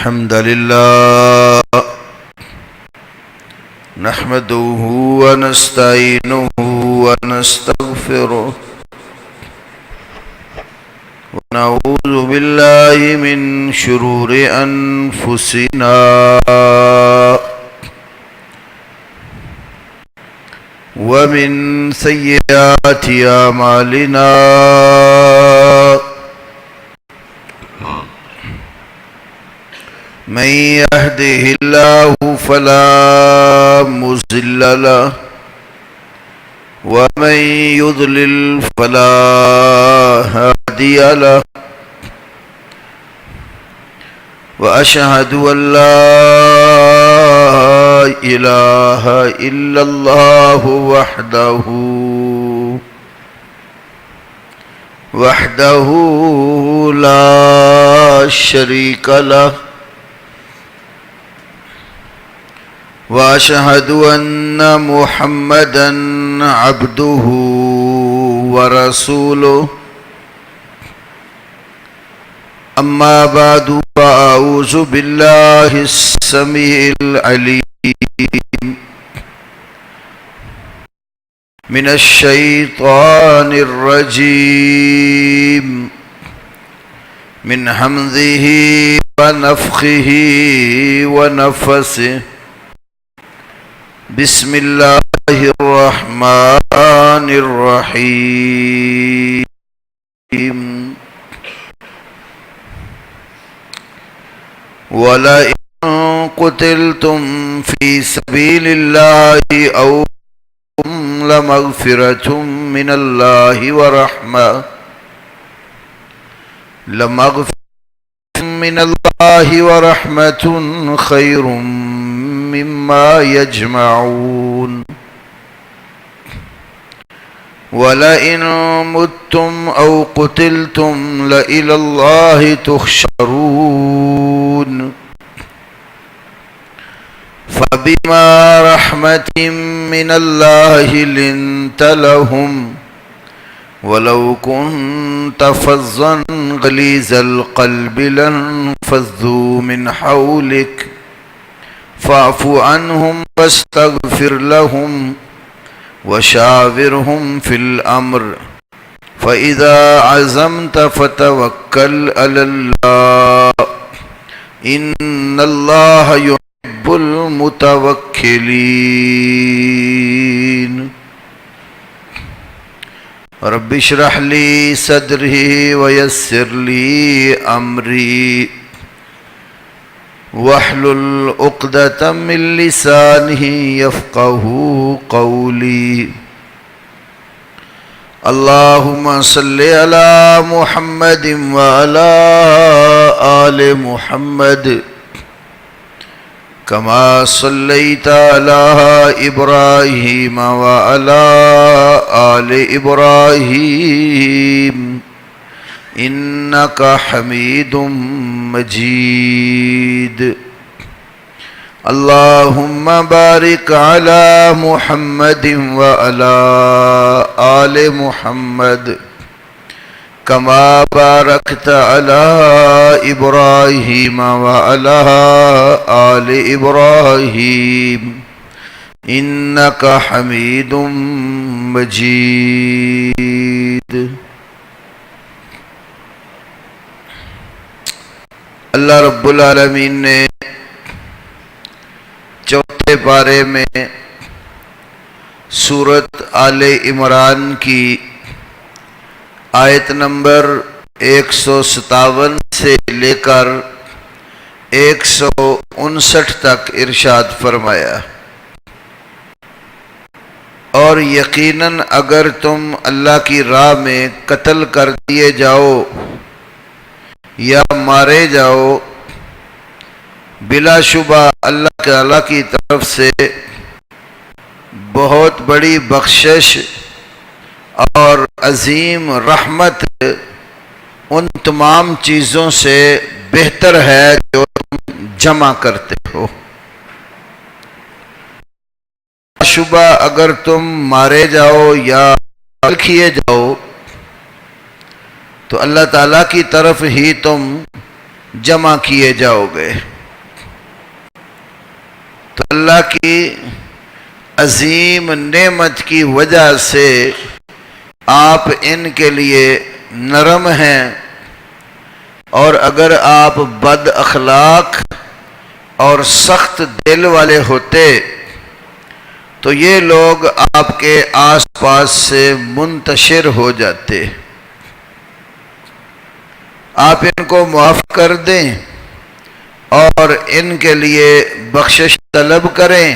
الحمد لله نحمده ونستعينه ونستغفره ونعوذ بالله من شرور أنفسنا ومن سيئات أعمالنا من يهده الله فلا مضل له ومن يضلل فلا هادي له وأشهد أن لا إله إلا الله وحده لا شريك له وأشهد أن محمدًا عبده ورسوله أما بعد فأعوذ بالله السميع العليم من الشيطان الرجيم من همزه ونفخه ونفسه بسم الله الرحمن الرحيم ولئن قتلتم في سبيل الله أو لمغفرة من الله ورحمة خير مما يجمعون ولئن متم أو قتلتم لإلى الله تحشرون فبما رحمة من الله لنت لهم ولو كنت فظا غليظ القلب لانفضوا من حولك فاعف عنهم واستغفر لهم وشاورهم في الأمر فإذا عزمت فتوكل على الله إن الله يحب المتوكلين رب اشرح لي صدري ويسر لي أمري واحلل عقدة من لسانه يفقهوا قولي اللهم صل على محمد وعلى آل محمد كما صليت على إبراهيم وعلى آل إبراهيم إنك حميد مجيد اللهم بارك على محمد وعلى آل محمد كما باركت على إبراهيم وعلى آل إبراهيم إنك حميد مجيد اللہ رب العالمین نے چوتھے پارے میں سورت آل عمران کی آیت نمبر 157 سے لے کر 159 تک ارشاد فرمایا، اور یقیناً اگر تم اللہ کی راہ میں قتل کر دیے جاؤ یا مارے جاؤ، بلا شبہ اللہ تعالیٰ کی طرف سے بہت بڑی بخشش اور عظیم رحمت ان تمام چیزوں سے بہتر ہے جو تم جمع کرتے ہو۔ بلا شبہ اگر تم مارے جاؤ یا قتل کیے جاؤ تو اللہ تعالیٰ کی طرف ہی تم جمع کیے جاؤ گے۔ تو اللہ کی عظیم نعمت کی وجہ سے آپ ان کے لیے نرم ہیں، اور اگر آپ بد اخلاق اور سخت دل والے ہوتے تو یہ لوگ آپ کے آس پاس سے منتشر ہو جاتے۔ آپ ان کو معاف کر دیں اور ان کے لیے بخشش طلب کریں،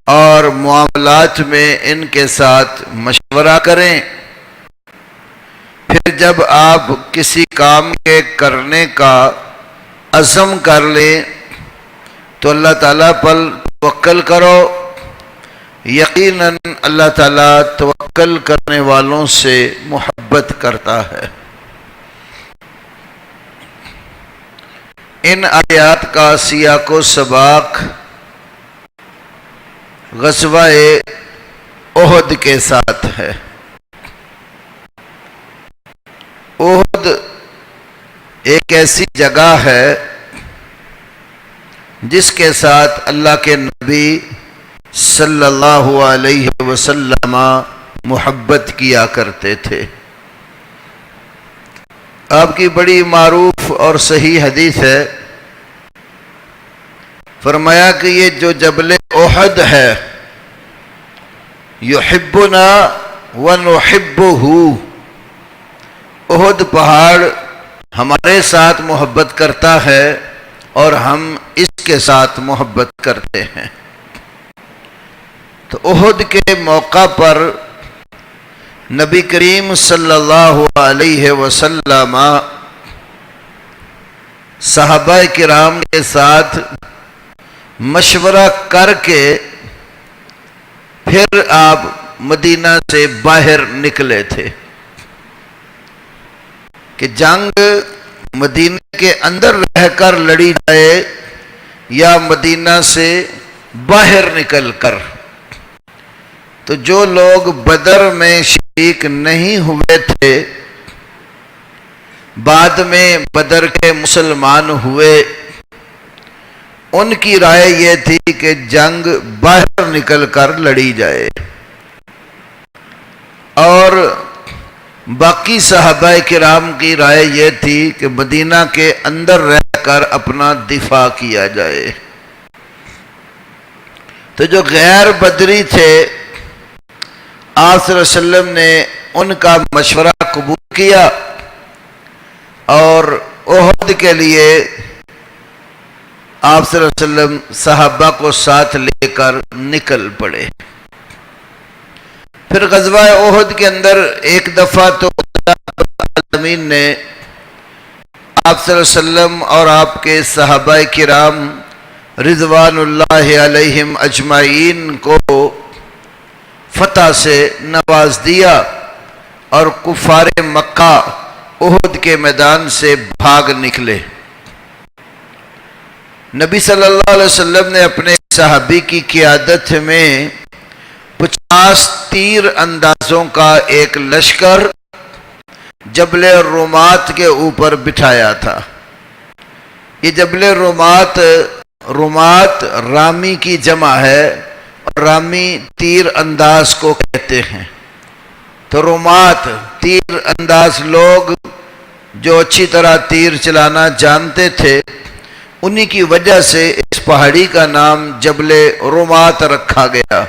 اور معاملات میں ان کے ساتھ مشورہ کریں۔ پھر جب آپ کسی کام کے کرنے کا عزم کر لیں تو اللہ تعالیٰ پر توکل کرو، یقیناً اللہ تعالیٰ توکل کرنے والوں سے محبت کرتا ہے۔ ان آیات کا سیاق و سباق غزوہ احد کے ساتھ ہے۔ احد ایک ایسی جگہ ہے جس کے ساتھ اللہ کے نبی صلی اللہ علیہ وسلم محبت کیا کرتے تھے۔ آپ کی بڑی معروف اور صحیح حدیث ہے، فرمایا کہ یہ جو جبل احد ہے یحبنا ونحبہ، احد پہاڑ ہمارے ساتھ محبت کرتا ہے اور ہم اس کے ساتھ محبت کرتے ہیں۔ تو احد کے موقع پر نبی کریم صلی اللہ علیہ وسلم صحابہ کرام کے ساتھ مشورہ کر کے پھر آپ مدینہ سے باہر نکلے تھے کہ جنگ مدینہ کے اندر رہ کر لڑی جائے یا مدینہ سے باہر نکل کر۔ تو جو لوگ بدر میں شریک نہیں ہوئے تھے بعد میں بدر کے مسلمان ہوئے، ان کی رائے یہ تھی کہ جنگ باہر نکل کر لڑی جائے، اور باقی صحابہ کرام کی رائے یہ تھی کہ مدینہ کے اندر رہ کر اپنا دفاع کیا جائے۔ تو جو غیر بدری تھے آپ صلی اللہ علیہ وسلم نے ان کا مشورہ قبول کیا اور احد کے لیے آپ صلی اللہ علیہ وسلم صحابہ کو ساتھ لے کر نکل پڑے۔ پھر غزوہ احد کے اندر ایک دفعہ تو اللہ رب العالمین نے آپ صلی اللہ علیہ وسلم اور آپ کے صحابہ کرام رضوان اللہ علیہم اجمعین کو فتح سے نواز دیا، اور کفار مکہ احد کے میدان سے بھاگ نکلے۔ نبی صلی اللہ علیہ وسلم نے اپنے صحابی کی قیادت میں 50 تیر اندازوں کا ایک لشکر جبل رومات کے اوپر بٹھایا تھا۔ یہ جبل رومات، رومات رامی کی جمع ہے، اور رامی تیر انداز کو کہتے ہیں۔ تو رومات تیر انداز لوگ جو اچھی طرح تیر چلانا جانتے تھے، انہی کی وجہ سے اس پہاڑی کا نام جبل رومات رکھا گیا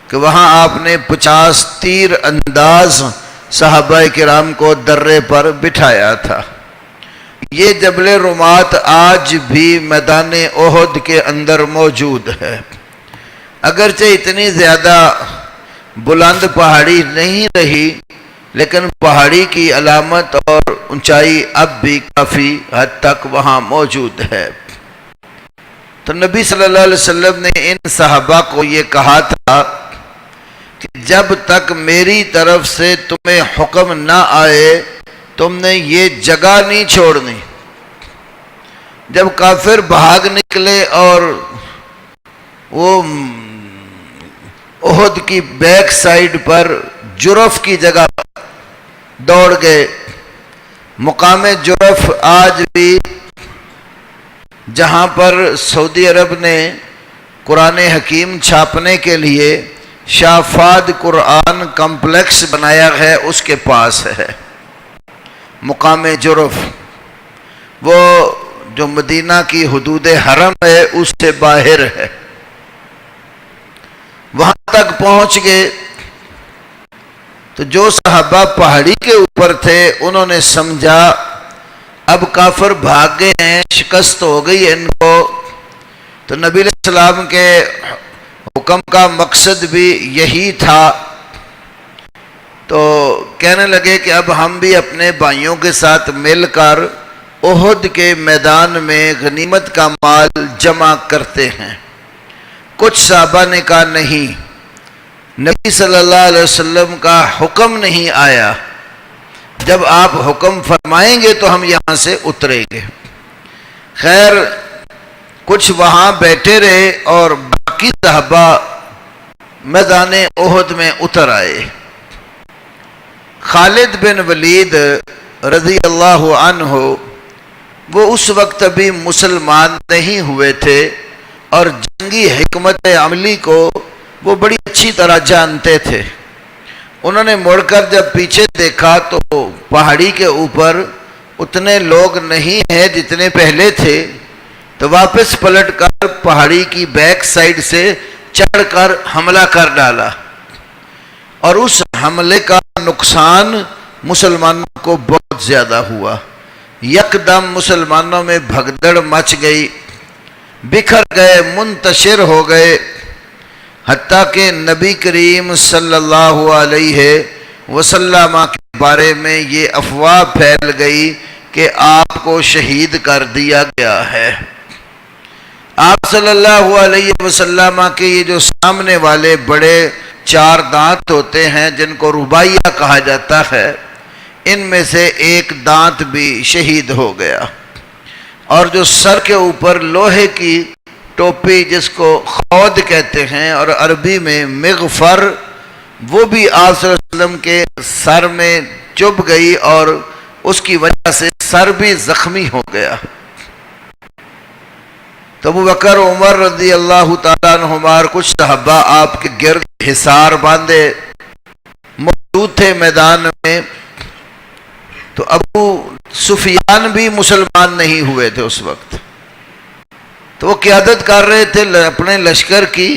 کہ وہاں آپ نے 50 تیر انداز صحابہ کرام کو درے پر بٹھایا تھا۔ یہ جبل رومات آج بھی میدان احد کے اندر موجود ہے۔ اگرچہ اتنی زیادہ بلند پہاڑی نہیں رہی، لیکن پہاڑی کی علامت اور اونچائی اب بھی کافی حد تک وہاں موجود ہے۔ تو نبی صلی اللہ علیہ وسلم نے ان صحابہ کو یہ کہا تھا کہ جب تک میری طرف سے تمہیں حکم نہ آئے تم نے یہ جگہ نہیں چھوڑنی۔ جب کافر بھاگ نکلے اور وہ احد کی بیک سائیڈ پر جرف کی جگہ دوڑ گئے، مقام جرف آج بھی جہاں پر سعودی عرب نے قرآن حکیم چھاپنے کے لیے شافاد قرآن کمپلیکس بنایا ہے، اس کے پاس ہے مقام جرف، وہ جو مدینہ کی حدود حرم ہے اس سے باہر ہے۔ وہاں تک پہنچ گئے تو جو صحابہ پہاڑی کے اوپر تھے انہوں نے سمجھا اب کافر بھاگ گئے ہیں، شکست ہو گئی ان کو، تو نبی علیہ السلام کے حکم کا مقصد بھی یہی تھا، تو کہنے لگے کہ اب ہم بھی اپنے بھائیوں کے ساتھ مل کر احد کے میدان میں غنیمت کا مال جمع کرتے ہیں۔ کچھ صحابہ نے کہا نہیں، نبی صلی اللہ علیہ وسلم کا حکم نہیں آیا، جب آپ حکم فرمائیں گے تو ہم یہاں سے اتریں گے۔ خیر کچھ وہاں بیٹھے رہے اور باقی صحابہ میدان احد میں اتر آئے۔ خالد بن ولید رضی اللہ عنہ وہ اس وقت ابھی مسلمان نہیں ہوئے تھے اور جنگی حکمت عملی کو وہ بڑی اچھی طرح جانتے تھے۔ انہوں نے مڑ کر جب پیچھے دیکھا تو پہاڑی کے اوپر اتنے لوگ نہیں ہیں جتنے پہلے تھے، تو واپس پلٹ کر پہاڑی کی بیک سائیڈ سے چڑھ کر حملہ کر ڈالا، اور اس حملے کا نقصان مسلمانوں کو بہت زیادہ ہوا۔ یکدم مسلمانوں میں بھگدڑ مچ گئی، بکھر گئے، منتشر ہو گئے، حتیٰ کہ نبی کریم صلی اللہ علیہ وسلم کے بارے میں یہ افواہ پھیل گئی کہ آپ کو شہید کر دیا گیا ہے۔ آپ صلی اللہ علیہ وسلم کے یہ جو سامنے والے بڑے 4 دانت ہوتے ہیں جن کو رباعیہ کہا جاتا ہے، ان میں سے ایک دانت بھی شہید ہو گیا، اور جو سر کے اوپر لوہے کی ٹوپی جس کو خود کہتے ہیں اور عربی میں مغفر، وہ بھی آپ صلی اللہ علیہ وسلم کے سر میں چبھ گئی اور اس کی وجہ سے سر بھی زخمی ہو گیا۔ تو ابو بکر عمر رضی اللہ تعالیٰ عنہما اور کچھ صحابہ آپ کے گرد حصار باندھے موجود تھے میدان میں، تو ابو سفیان بھی مسلمان نہیں ہوئے تھے اس وقت، تو وہ قیادت کر رہے تھے اپنے لشکر کی،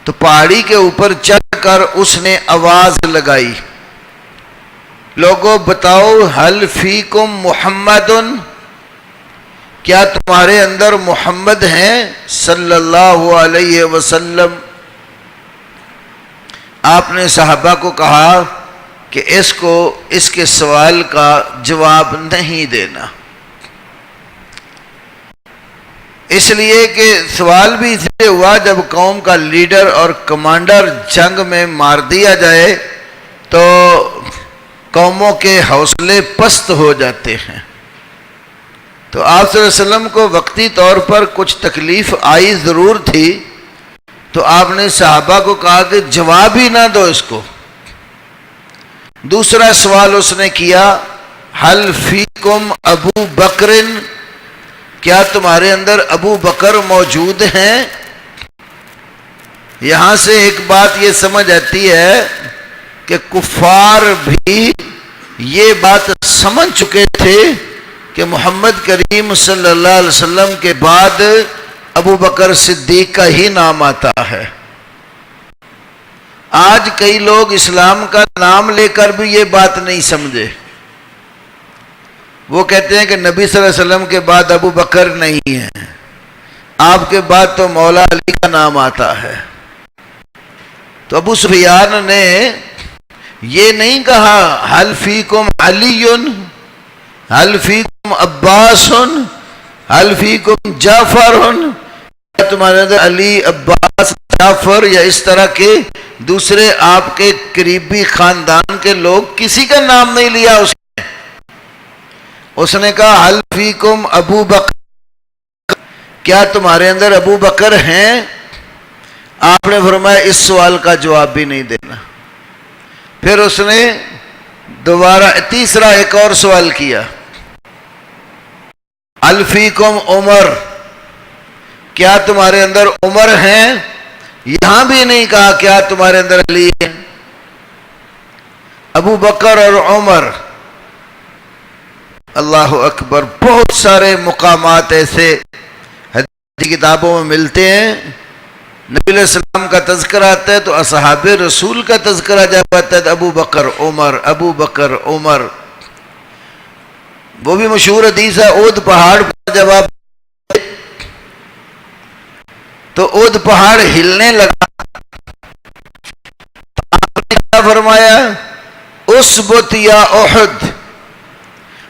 تو پہاڑی کے اوپر چڑھ کر اس نے آواز لگائی، لوگوں بتاؤ حل فیکم محمد، کیا تمہارے اندر محمد ہیں صلی اللہ علیہ وسلم؟ آپ نے صحابہ کو کہا کہ اس کے سوال کا جواب نہیں دینا، اس لیے کہ سوال بھی اس لیے ہوا جب قوم کا لیڈر اور کمانڈر جنگ میں مار دیا جائے تو قوموں کے حوصلے پست ہو جاتے ہیں۔ تو آپ صلی اللہ علیہ وسلم کو وقتی طور پر کچھ تکلیف آئی ضرور تھی، تو آپ نے صحابہ کو کہا کہ جواب ہی نہ دو اس کو۔ دوسرا سوال اس نے کیا، حل فیکم ابو بکر، کیا تمہارے اندر ابو بکر موجود ہیں؟ یہاں سے ایک بات یہ سمجھ آتی ہے کہ کفار بھی یہ بات سمجھ چکے تھے کہ محمد کریم صلی اللہ علیہ وسلم کے بعد ابو بکر صدیق کا ہی نام آتا ہے۔ آج کئی لوگ اسلام کا نام لے کر بھی یہ بات نہیں سمجھے، وہ کہتے ہیں کہ نبی صلی اللہ علیہ وسلم کے بعد ابو بکر نہیں ہے، آپ کے بعد تو مولا علی کا نام آتا ہے۔ تو ابو سفیان نے یہ نہیں کہا حل فیکم علی، حل فیکم عباس، حل فیکم جعفر، تمہارے اندر علی، عباس، جعفر یا اس طرح کے دوسرے آپ کے قریبی خاندان کے لوگ کسی کا نام نہیں لیا اس نے کہا حل فیکم ابو بکر، کیا تمہارے اندر ابو بکر ہیں؟ آپ نے فرمایا اس سوال کا جواب بھی نہیں دینا۔ پھر اس نے دوبارہ تیسرا ایک اور سوال کیا، حل فیکم عمر، کیا تمہارے اندر عمر ہیں؟ یہاں بھی نہیں کہا کیا تمہارے اندر علی ہے۔ ابو بکر اور عمر، اللہ اکبر، بہت سارے مقامات ایسے حدیث کی کتابوں میں ملتے ہیں، نبی علیہ السلام کا تذکرہ آتا ہے تو اصحاب رسول کا تذکرہ جب آتا ہے ابو بکر عمر، ابو بکر عمر۔ وہ بھی مشہور حدیث ہے، اود پہاڑ پر جب آپ تو اود پہاڑ ہلنے لگا، آپ نے کیا فرمایا؟ اثبت یا احد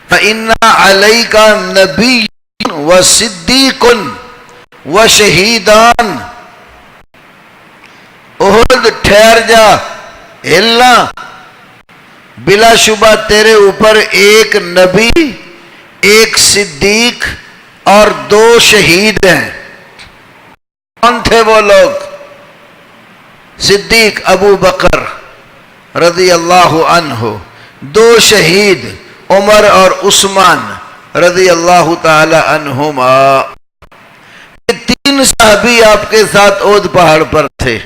فإن علیک نبی و صدیق و شہیدان۔ احد ٹھہر جا، ہلنا، بلا شبہ تیرے اوپر ایک نبی، ایک صدیق اور 2 شہید ہیں۔ کون تھے وہ لوگ؟ صدیق ابو بکر رضی اللہ عنہ، 2 شہید عمر اور عثمان رضی اللہ تعالی عنہما۔ یہ 3 صحابی آپ کے ساتھ اود پہاڑ پر تھے،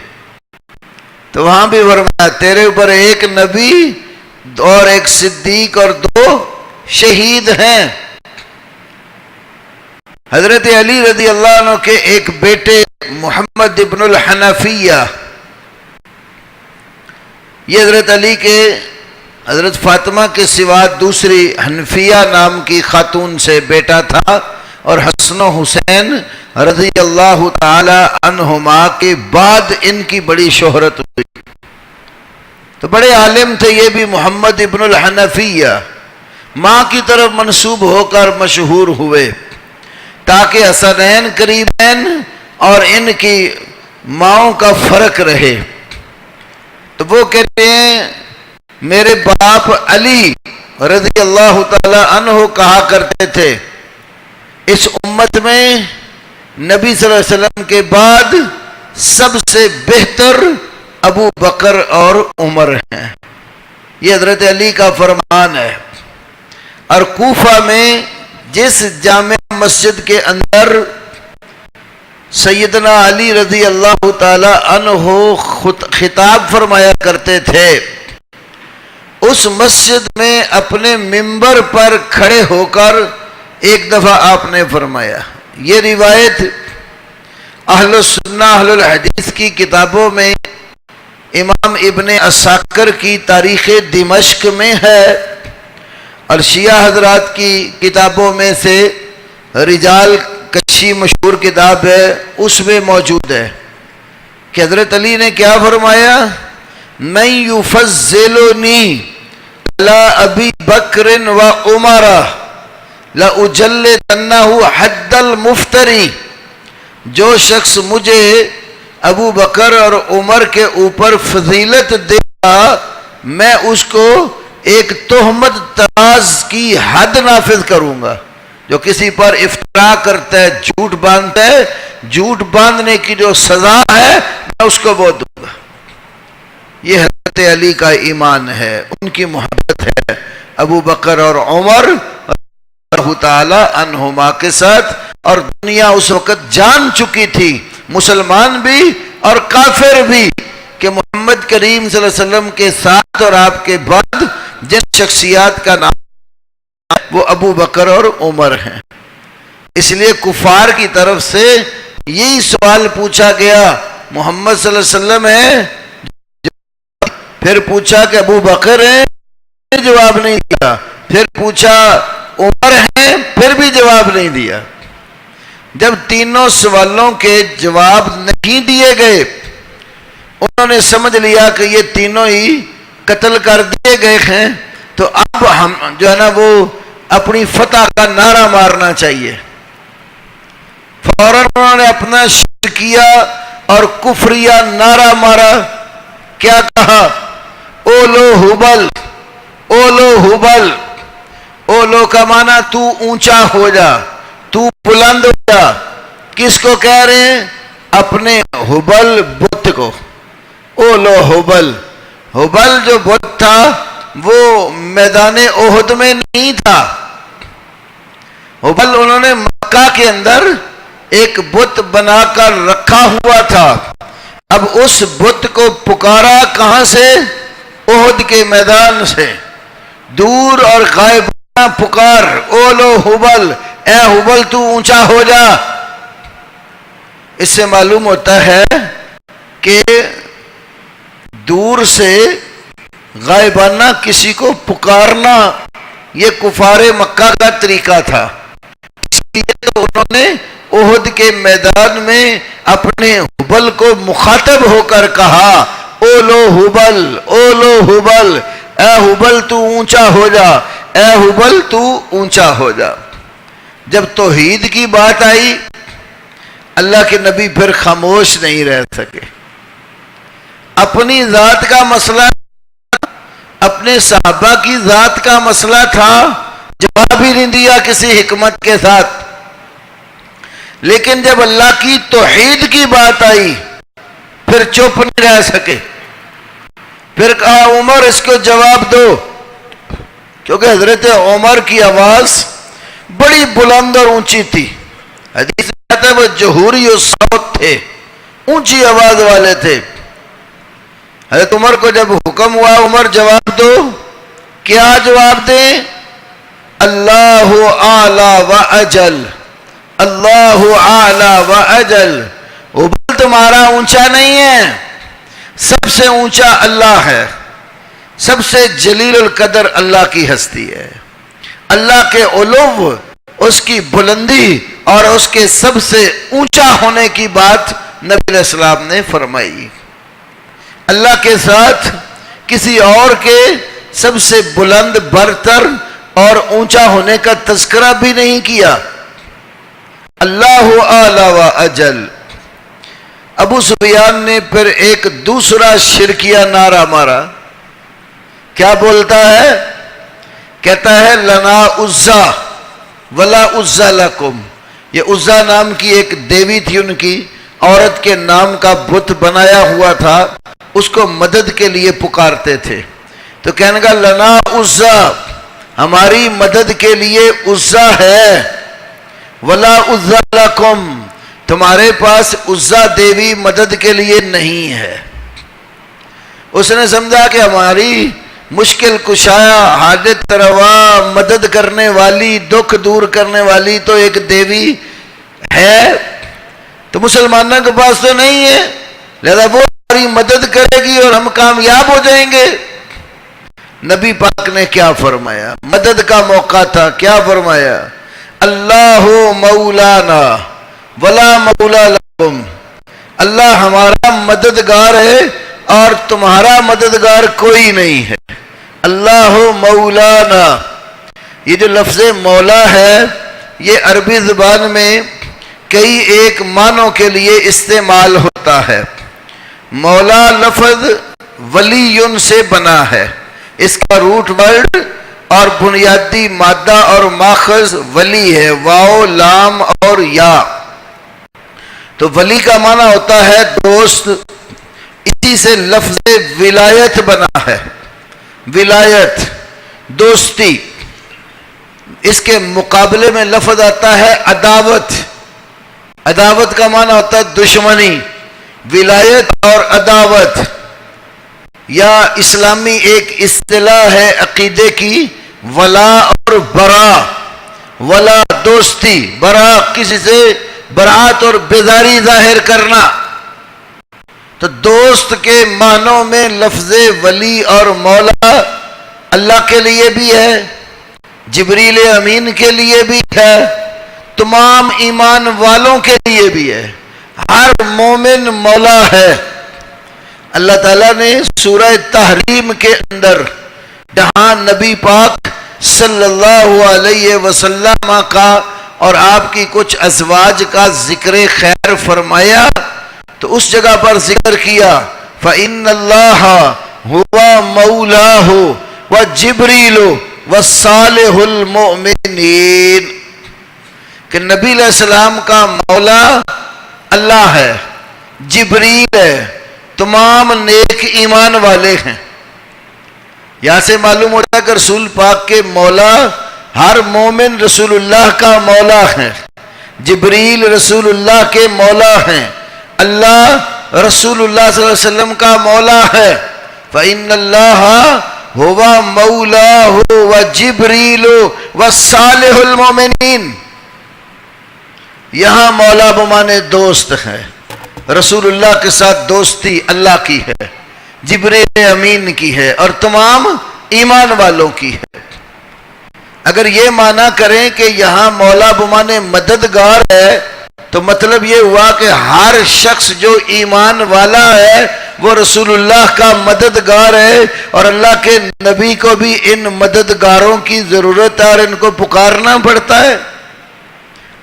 تو وہاں بھی فرمایا تیرے اوپر ایک نبی اور ایک صدیق اور 2 شہید ہیں۔ حضرت علی رضی اللہ عنہ کے ایک بیٹے محمد ابن الحنفیہ، یہ حضرت علی کے حضرت فاطمہ کے سوا دوسری حنفیہ نام کی خاتون سے بیٹا تھا، اور حسن و حسین رضی اللہ تعالی عنہما کے بعد ان کی بڑی شہرت ہوئی، تو بڑے عالم تھے یہ بھی محمد ابن الحنفیہ، ماں کی طرف منسوب ہو کر مشہور ہوئے، تاکہ حسنین قریبین اور ان کی ماؤں کا فرق رہے۔ تو وہ کہتے ہیں میرے باپ علی رضی اللہ تعالی عنہ کہا کرتے تھے اس امت میں نبی صلی اللہ علیہ وسلم کے بعد سب سے بہتر ابو بکر اور عمر ہیں۔ یہ حضرت علی کا فرمان ہے۔ اور کوفہ میں جس جامع مسجد کے اندر سیدنا علی رضی اللہ تعالی عنہ خطاب فرمایا کرتے تھے، اس مسجد میں اپنے منبر پر کھڑے ہو کر ایک دفعہ آپ نے فرمایا، یہ روایت اہل السنہ اہل الحدیث کی کتابوں میں امام ابن عساکر کی تاریخ دمشق میں ہے، اور شیعہ حضرات کی کتابوں میں سے رجال کشی مشہور کتاب ہے اس میں موجود ہے کہ حضرت علی نے کیا فرمایا، من یفضلنی علی ابی بکر و عمر لأجلدنہ حد المفتری، جو شخص مجھے ابو بکر اور عمر کے اوپر فضیلت دے گا میں اس کو ایک تہمت طراز کی حد نافذ کروں گا۔ جو کسی پر افترا کرتا ہے، جھوٹ باندھتا ہے، جھوٹ باندھنے کی جو سزا ہے میں اس کو وہ دوں گا۔ یہ حضرت علی کا ایمان ہے، ان کی محبت ہے ابو بکر اور عمر اللہ تعالی عنہما کے ساتھ، اور دنیا اس وقت جان چکی تھی، مسلمان بھی اور کافر بھی، کہ محمد کریم صلی اللہ علیہ وسلم کے ساتھ اور آپ کے بعد جن شخصیات کا نام وہ ابو بکر اور عمر ہیں۔ اس لیے کفار کی طرف سے یہی سوال پوچھا گیا، محمد صلی اللہ علیہ وسلم ہے، پھر پوچھا کہ ابو بکر ہے، پھر جواب نہیں دیا، پھر پوچھا عمر ہے، پھر بھی جواب نہیں دیا۔ جب تینوں سوالوں کے جواب نہیں دیے گئے، انہوں نے سمجھ لیا کہ یہ تینوں ہی قتل کر دیے گئے ہیں، تو اب ہم جو ہے نا وہ اپنی فتح کا نعرہ مارنا چاہیے۔ فوراً انہوں نے اپنا شرکیہ اور کفریہ نعرہ مارا، کیا کہا، اولو حبل، اولو حبل۔ اولو کا معنی تو اونچا ہو جا، تو بلند ہو جا۔ کس کو کہہ رہے ہیں؟ اپنے حبل بت کو۔ اولو حبل، حبل جو بت تھا وہ میدان احد میں نہیں تھا، حبل انہوں نے مکہ کے اندر ایک بت بنا کر رکھا ہوا تھا، اب اس بت کو پکارا کہاں سے؟ احد کے میدان سے، دور اور غائبانہ پکار، اولو حبل، اے حبل تو اونچا ہو جا۔ اس سے معلوم ہوتا ہے کہ دور سے غائبانہ کسی کو پکارنا یہ کفار مکہ کا طریقہ تھا، اس لیے تو انہوں نے احد کے میدان میں اپنے حبل کو مخاطب ہو کر کہا، اولو حبل، اولو حبل، اے حبل تو اونچا ہو جا، اے حبل تو اونچا ہو جا۔ جب توحید کی بات آئی اللہ کے نبی پھر خاموش نہیں رہ سکے۔ اپنی ذات کا مسئلہ، اپنے صحابہ کی ذات کا مسئلہ تھا، جواب ہی نہیں دیا کسی حکمت کے ساتھ، لیکن جب اللہ کی توحید کی بات آئی پھر چپ نہیں رہ سکے، پھر کہا عمر اس کو جواب دو، کیونکہ حضرت عمر کی آواز بڑی بلند اور اونچی تھی، حدیث میں آتا ہے وہ جہوری الصوت تھے، اونچی آواز والے تھے۔ حضرت عمر کو جب حکم ہوا عمر جواب دو، کیا جواب دیں؟ اللہ اعلی و اجل، اللہ اعلی و اجل، حبل تمہارا اونچا نہیں ہے، سب سے اونچا اللہ ہے، سب سے جلیل القدر اللہ کی ہستی ہے۔ اللہ کے علو، اس کی بلندی اور اس کے سب سے اونچا ہونے کی بات نبی علیہ السلام نے فرمائی۔ اللہ کے ساتھ کسی اور کے سب سے بلند، برتر اور اونچا ہونے کا تذکرہ بھی نہیں کیا۔ اللہ اعلی و اجل۔ ابو سفیان نے پھر ایک دوسرا شرکیہ نعرہ مارا، کیا بولتا ہے؟ کہتا ہے لنا عزا ولا عزا لکم۔ یہ عزا نام کی ایک دیوی تھی، ان کی عورت کے نام کا بت بنایا ہوا تھا، اس کو مدد کے لیے پکارتے تھے، تو کہنے کا لنا عزا، ہماری مدد کے لیے عزا ہے، ولا عزا لکم، تمہارے پاس عزا دیوی مدد کے لیے نہیں ہے۔ اس نے سمجھا کہ ہماری مشکل کشایا، حاجت روا، مدد کرنے والی، دکھ دور کرنے والی تو ایک دیوی ہے، تو مسلمانوں کے پاس تو نہیں ہے، لہذا وہ ہماری مدد کرے گی اور ہم کامیاب ہو جائیں گے۔ نبی پاک نے کیا فرمایا؟ مدد کا موقع تھا، کیا فرمایا؟ اللہ مولانا ولا مولا لکم، اللہ ہمارا مددگار ہے اور تمہارا مددگار کوئی نہیں ہے۔ اللہ مولانا، یہ جو لفظ مولا ہے یہ عربی زبان میں کئی ایک معنوں کے لیے استعمال ہوتا ہے۔ مولا لفظ ولی سے بنا ہے، اس کا روٹ ورڈ اور بنیادی مادہ اور ماخذ ولی ہے، واو لام اور یا۔ تو ولی کا معنی ہوتا ہے دوست، اسی سے لفظ ولایت بنا ہے، ولایت، دوستی۔ اس کے مقابلے میں لفظ آتا ہے عداوت، عداوت کا معنی ہوتا ہے دشمنی۔ ولایت اور عداوت، یا اسلامی ایک اصطلاح ہے عقیدے کی، ولا اور برا، ولا دوستی، برا کسی سے برات اور بیزاری ظاہر کرنا۔ تو دوست کے معنوں میں لفظ ولی اور مولا اللہ کے لیے بھی ہے، جبریل امین کے لیے بھی ہے، تمام ایمان والوں کے لیے بھی ہے، ہر مومن مولا ہے۔ اللہ تعالیٰ نے سورہ تحریم کے اندر جہاں نبی پاک صلی اللہ علیہ وسلم کا اور آپ کی کچھ ازواج کا ذکر خیر فرمایا تو اس جگہ پر ذکر کیا فَإِنَّ اللَّهَ هُوَ مَوْلَاهُ وَجِبْرِيلُ وَالصَّالِحُ الْمُؤْمِنِينَ، کہ نبی علیہ السلام کا مولا اللہ ہے، جبریل ہے، تمام نیک ایمان والے ہیں۔ یہاں سے معلوم ہوتا ہے کہ رسول پاک کے مولا ہر مومن رسول اللہ کا مولا ہے، جبریل رسول اللہ کے مولا ہیں، اللہ رسول اللہ صلی اللہ علیہ وسلم کا مولا ہے۔ فَإِنَّ اللَّهَ هُوَ مَوْلَاهُ وَجِبْرِيلُ وَالصَّالِحُ الْمُؤْمِنِينَ۔ یہاں مولا بمانے دوست ہے، رسول اللہ کے ساتھ دوستی اللہ کی ہے، جبریل امین کی ہے، اور تمام ایمان والوں کی ہے۔ اگر یہ معنی کریں کہ یہاں مولا بمانے مددگار ہے تو مطلب یہ ہوا کہ ہر شخص جو ایمان والا ہے وہ رسول اللہ کا مددگار ہے، اور اللہ کے نبی کو بھی ان مددگاروں کی ضرورت ہے اور ان کو پکارنا پڑتا ہے۔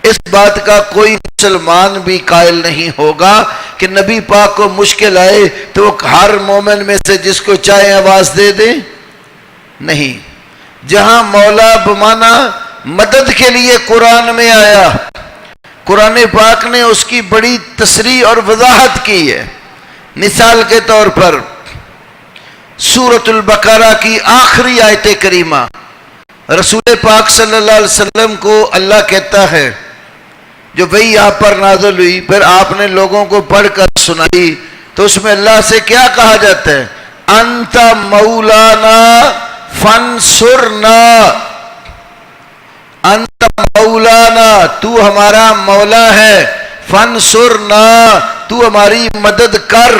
اس بات کا کوئی مسلمان بھی قائل نہیں ہوگا کہ نبی پاک کو مشکل آئے تو وہ ہر مومن میں سے جس کو چاہے آواز دے دیں، نہیں۔ جہاں مولا بمانا مدد کے لیے قرآن میں آیا، قرآن پاک نے اس کی بڑی تصریح اور وضاحت کی ہے۔ مثال کے طور پر سورۃ البقرہ کی آخری آیت کریمہ، رسول پاک صلی اللہ علیہ وسلم کو اللہ کہتا ہے، جو وحی آپ پر نازل ہوئی، پھر آپ نے لوگوں کو پڑھ کر سنائی، تو اس میں اللہ سے کیا کہا جاتا ہے؟ انت مولانا فانصرنا، انت مولانا، تو ہمارا مولا ہے، فانصرنا، تو ہماری مدد کر،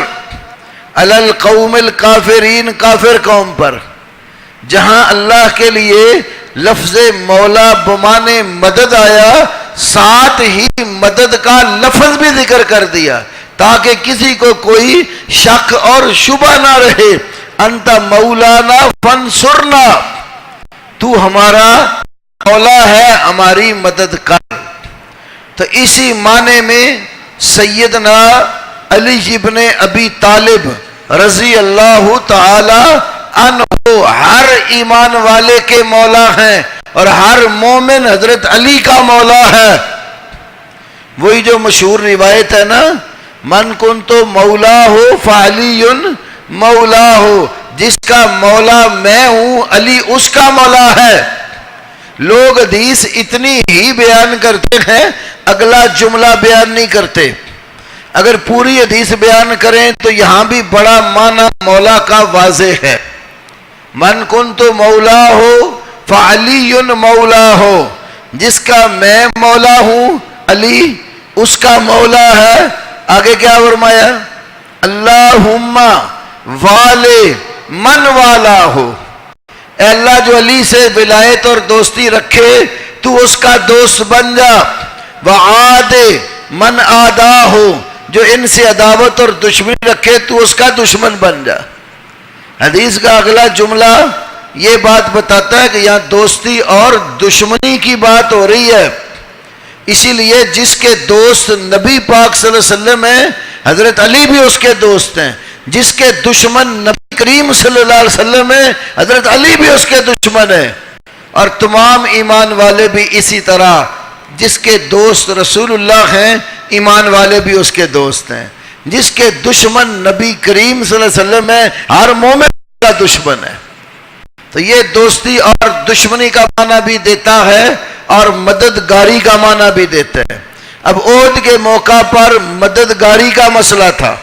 علی القوم الکافرین، کافر قوم پر۔ جہاں اللہ کے لیے لفظ مولا بمانے مدد آیا، ساتھ ہی مدد کا لفظ بھی ذکر کر دیا تاکہ کسی کو کوئی شک اور شبہ نہ رہے۔ انت مولانا فانصرنا، تو ہمارا مولا ہے، ہماری مدد کر۔ تو اسی معنی میں سیدنا علی ابن ابی طالب رضی اللہ تعالی عنہ ہر ایمان والے کے مولا ہیں، اور ہر مومن حضرت علی کا مولا ہے۔ وہی جو مشہور روایت ہے نا، من کنت مولا ہو فعلی مولا ہو، جس کا مولا میں ہوں علی اس کا مولا ہے۔ لوگ حدیث اتنی ہی بیان کرتے ہیں، اگلا جملہ بیان نہیں کرتے۔ اگر پوری حدیث بیان کریں تو یہاں بھی بڑا معنی مولا کا واضح ہے۔ من کنت مولا ہو فعلی مولا ہو، جس کا میں مولا ہوں علی اس کا مولا ہے۔ آگے کیا فرمایا؟ اللہم والے من والا ہو، اے اللہ جو علی سے ولایت اور دوستی رکھے تو اس کا دوست بن جا، وعاد من آدا ہو، جو ان سے عداوت اور دشمنی رکھے تو اس کا دشمن بن جا۔ حدیث کا اگلا جملہ یہ بات بتاتا ہے کہ یہاں دوستی اور دشمنی کی بات ہو رہی ہے، اسی لیے جس کے دوست نبی پاک صلی اللہ علیہ وسلم ہیں، حضرت علی بھی اس کے دوست ہیں۔ جس کے دشمن نبی کریم صلی اللہ علیہ وسلم ہیں، حضرت علی بھی اس کے دشمن ہیں۔ اور تمام ایمان والے بھی اسی طرح، جس کے دوست رسول اللہ ہیں، ایمان والے بھی اس کے دوست ہیں۔ جس کے دشمن نبی کریم صلی اللہ علیہ وسلم ہے، ہر مومن کا دشمن ہے۔ تو یہ دوستی اور دشمنی کا معنی بھی دیتا ہے اور مددگاری کا معنی بھی دیتا ہے۔ اب عہد کے موقع پر مددگاری کا مسئلہ تھا،